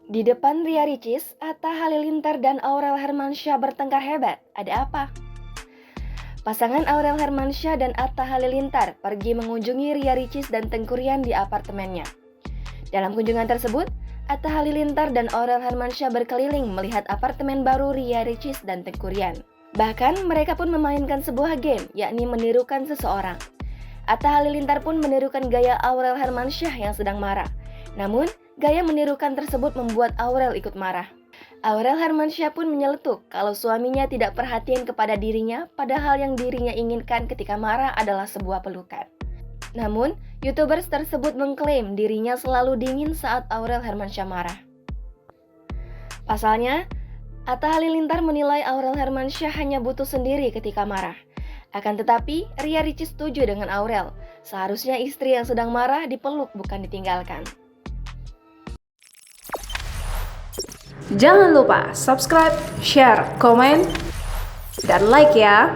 Di depan Ria Ricis, Atta Halilintar dan Aurel Hermansyah bertengkar hebat. Ada apa? Pasangan Aurel Hermansyah dan Atta Halilintar pergi mengunjungi Ria Ricis dan Teuku Ryan di apartemennya. Dalam kunjungan tersebut, Atta Halilintar dan Aurel Hermansyah berkeliling melihat apartemen baru Ria Ricis dan Teuku Ryan. Bahkan mereka pun memainkan sebuah game, yakni menirukan seseorang. Atta Halilintar pun menirukan gaya Aurel Hermansyah yang sedang marah. Namun, gaya menirukan tersebut membuat Aurel ikut marah. Aurel Hermansyah pun menyeletuk kalau suaminya tidak perhatian kepada dirinya, padahal yang dirinya inginkan ketika marah adalah sebuah pelukan. Namun, YouTubers tersebut mengklaim dirinya selalu dingin saat Aurel Hermansyah marah. Pasalnya, Atta Halilintar menilai Aurel Hermansyah hanya butuh sendiri ketika marah. Akan tetapi, Ria Ricis setuju dengan Aurel. Seharusnya istri yang sedang marah dipeluk bukan ditinggalkan. Jangan lupa subscribe, share, komen, dan like ya!